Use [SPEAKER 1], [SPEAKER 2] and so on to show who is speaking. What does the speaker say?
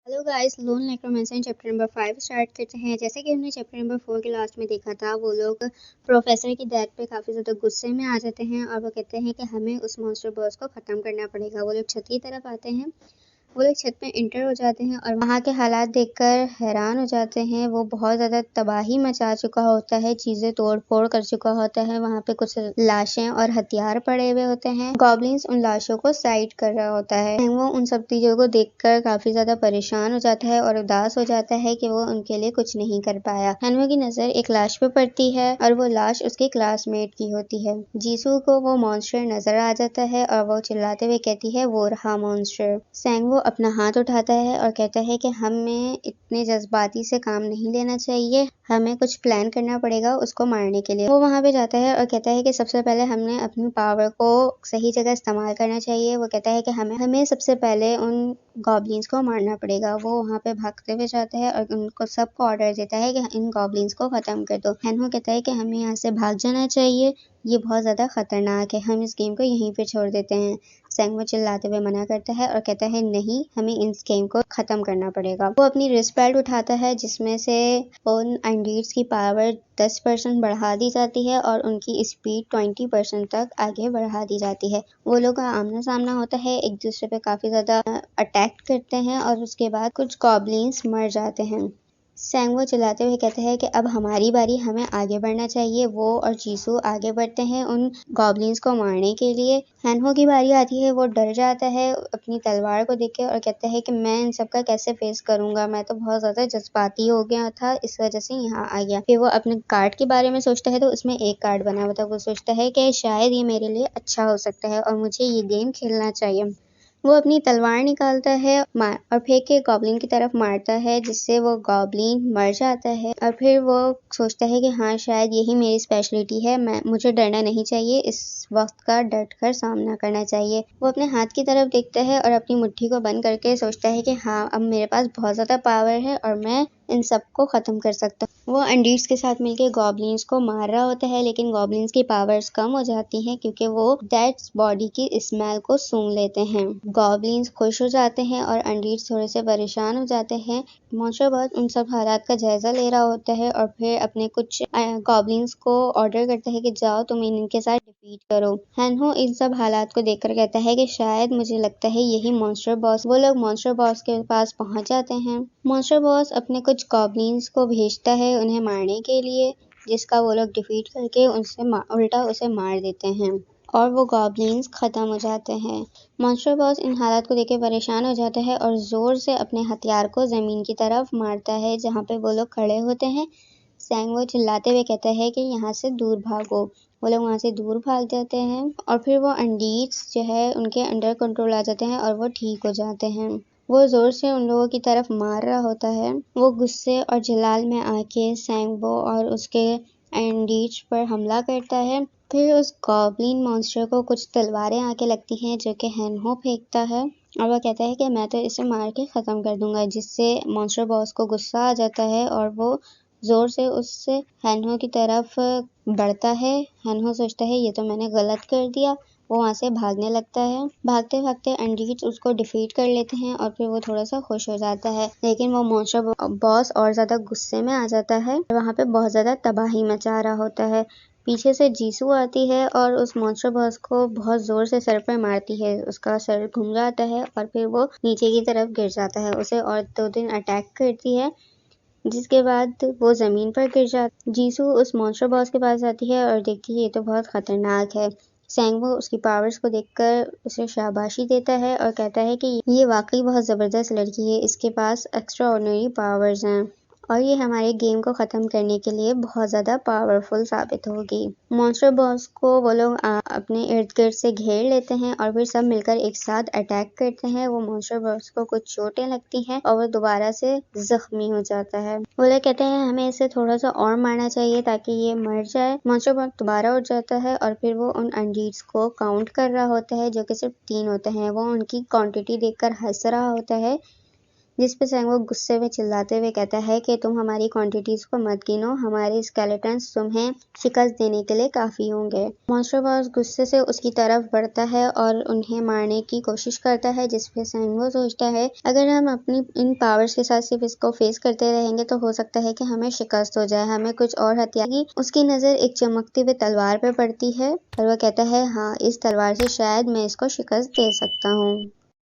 [SPEAKER 1] Hello guys, loan necromancy chapter number 5 start करते हैं। जैसे कि हमने चैप्टर नंबर 4 के लास्ट में देखा था, वो लोग प्रोफेसर की डेथ पे काफ़ी ज़्यादा गुस्से में आ जाते हैं और वो कहते हैं कि हमें उस मॉन्स्टर बॉस को ख़त्म करना पड़ेगा। वो लोग छत की तरफ आते हैं, वो लोग छत में इंटर हो जाते हैं और वहाँ के हालात देखकर हैरान हो जाते हैं। वो बहुत ज़्यादा तबाही मचा चुका होता है, चीज़ें तोड़ फोड़ कर चुका होता है। वहाँ पे कुछ लाशें और हथियार पड़े हुए होते हैं। गॉब्लिन्स उन लाशों को साइड कर रहा होता है। वो उन सब चीज़ों को देखकर काफ़ी ज़्यादा परेशान हो जाता है और उदास हो जाता है कि वो उनके लिए कुछ नहीं कर पाया। हेनवो की नज़र एक लाश पे पड़ती है और वो लाश उसके क्लासमेट की होती है। जीसू को वो मॉन्स्टर नजर आ जाता है और वो चिल्लाते हुए कहती है, वो रहा मॉन्स्टर। सैंगवो अपना हाथ उठाता है और कहता है कि हमें इतने जज्बाती से काम नहीं लेना चाहिए, हमें कुछ प्लान करना पड़ेगा उसको मारने के लिए। वो वहाँ पे जाता है और कहता है कि सबसे पहले हमने अपनी पावर को सही जगह इस्तेमाल करना चाहिए। वो कहता है कि हमें सबसे पहले उन गॉब्लिन्स को मारना पड़ेगा। वो वहाँ पे भागते हुए जाता है और उनको सबको ऑर्डर देता है कि इन गॉब्लिन्स को खत्म कर दो। हेनहो कहता है कि हमें यहाँ से भाग जाना चाहिए, ये बहुत ज़्यादा खतरनाक है, हम इस गेम को यहीं पे छोड़ देते हैं। सैंगवो चिल्लाते हुए मना करता है और कहता है नहीं, हमें इस गेम को खत्म करना पड़ेगा। वो अपनी रिस्ट बेल्ट उठाता है जिसमें से उन अंडीड्स की पावर 10% बढ़ा दी जाती है और उनकी स्पीड 20% तक आगे बढ़ा दी जाती है। वो लोग आमना सामना होता है, एक दूसरे पे काफी ज्यादा अटैक करते हैं और उसके बाद कुछ गॉब्लिन्स मर जाते हैं। सैंगवो चिल्लाते हुए कहते हैं कि अब हमारी बारी, हमें आगे बढ़ना चाहिए। वो और जीसू आगे बढ़ते हैं उन गॉब्लिन्स को मारने के लिए। हेनहो की बारी आती है, वो डर जाता है अपनी तलवार को देख के और कहता है कि मैं इन सब का कैसे फेस करूंगा, मैं तो बहुत ज्यादा जज्बाती हो गया था, इस वजह से यहाँ आ गया। फिर वो अपने कार्ड के बारे में सोचता है तो उसमें एक कार्ड बना हुआ था। वो सोचता है कि शायद ये मेरे लिए अच्छा हो सकता है और मुझे ये गेम खेलना चाहिए। वो अपनी तलवार निकालता है और फेंक के गॉब्लिन की तरफ मारता है, जिससे वो गॉब्लिन मर जाता है। और फिर वो सोचता है कि हाँ, शायद यही मेरी स्पेशलिटी है, मुझे डरना नहीं चाहिए, इस वक्त का डट कर सामना करना चाहिए। वो अपने हाथ की तरफ देखता है और अपनी मुट्ठी को बंद करके सोचता है कि हाँ, अब मेरे पास बहुत ज्यादा पावर है और मैं इन सबको खत्म कर सकता हूँ। वो अंडीड्स के साथ मिलकर गॉब्लिन्स को मार रहा होता है, लेकिन गॉब्लिन्स की पावर्स कम हो जाती हैं क्योंकि वो डेड बॉडी की स्मेल को सूंघ लेते हैं। गॉब्लिन्स खुश हो जाते हैं और अंडीड्स थोड़े से परेशान हो जाते हैं। मॉन्स्टर बॉस उन सब हालात का जायजा ले रहा होता है और फिर अपने कुछ गॉब्लिन्स को ऑर्डर करता है कि जाओ तुम इनके साथ डिफीट करो। हेनहो इन सब हालात को देखकर कहता है कि शायद मुझे लगता है यही मॉन्स्टर बॉस। वो लोग मॉन्स्टर बॉस के पास पहुंच जाते हैं। मॉन्स्टर बॉस अपने कुछ गॉब्लिन्स को भेजता है उन्हें मारने के लिए, जिसका वो लोग डिफीट करके उल्टा उसे मार देते हैं और वो गॉब्लिन्स खत्म हो जाते हैं। मॉन्स्टर बॉस इन हालात को देख परेशान हो जाता है और जोर से अपने हथियार को जमीन की तरफ मारता है जहाँ पे वो लोग खड़े होते हैं। सैंगवो चिल्लाते हुए कहता है कि यहाँ से दूर भागो। वो लोग वहाँ से दूर भाग जाते हैं और फिर वो अंडीड्स जो है उनके अंडर कंट्रोल आ जाते हैं और वो ठीक हो जाते हैं। वो जोर से उन लोगों की तरफ मार रहा होता है। वो गुस्से और जलाल में आके सैंगवो और उसके अंडीड्स पर हमला करता है। फिर उस गॉब्लिन मॉन्स्टर को कुछ तलवारें आके लगती हैं जो कि हेनहो फेंकता है और वह कहता है कि मैं तो इसे मार के ख़त्म कर दूंगा, जिससे मॉन्स्टर बॉस को गुस्सा आ जाता है और वो जोर से उससे हेनहो की तरफ बढ़ता है। हेनहो सोचता है ये तो मैंने गलत कर दिया। वो वहाँ से भागने लगता है। भागते भागते अंडीड्स उसको डिफीट कर लेते हैं और फिर वो थोड़ा सा खुश हो जाता है, लेकिन वो मॉन्स्टर बॉस और ज़्यादा गुस्से में आ जाता है। वहाँ पे बहुत ज़्यादा तबाही मचा रहा होता है। पीछे से जीसू आती है और उस मॉन्स्टर बॉस को बहुत जोर से सर पर मारती है। उसका सर घूम जाता है और फिर वो नीचे की तरफ गिर जाता है। उसे और 2 दिन अटैक करती है, जिसके बाद वो जमीन पर गिर जाती। जीसू उस मॉन्स्टर बॉस के पास आती है और देखती है ये तो बहुत खतरनाक है। सैंगवो उसकी पावर्स को देखकर उसे शाबाशी देता है और कहता है कि ये वाकई बहुत ज़बरदस्त लड़की है, इसके पास एक्स्ट्रा ऑर्डिनरी पावर्स हैं और ये हमारे गेम को ख़त्म करने के लिए बहुत ज़्यादा पावरफुल साबित होगी। मॉन्स्टर बॉस को वो लोग अपने इर्द गिर्द से घेर लेते हैं और फिर सब मिलकर एक साथ अटैक करते हैं। वो मॉन्स्टर बॉस को कुछ चोटें लगती हैं और वो दोबारा से जख्मी हो जाता है। वो लोग कहते हैं हमें इसे थोड़ा सा और मारना चाहिए ताकि ये मर जाए। मॉन्स्टर बॉस दोबारा उठ जाता है और फिर वो उन अंडीड्स को काउंट कर रहा होता है जो कि सिर्फ 3 होते हैं। वो उनकी क्वांटिटी देखकर हंस रहा होता है, जिस पे सैंगो गुस्से में चिल्लाते हुए कहता है कि तुम हमारी क्वांटिटीज को मत गिनो, हमारे स्केलेटन्स तुम्हें शिकस्त देने के लिए काफी होंगे। मॉन्स्टर बॉस गुस्से से उसकी तरफ बढ़ता है और उन्हें मारने की कोशिश करता है, जिसपे सैंगो सोचता है अगर हम अपनी इन पावर्स के साथ सिर्फ इसको फेस करते रहेंगे तो हो सकता है कि हमें शिकस्त हो जाए, हमें कुछ और हथियार। उसकी नजर एक चमकती हुई तलवार पे पड़ती है और वह कहता है हाँ, इस तलवार से शायद मैं इसको शिकस्त दे सकता हूँ।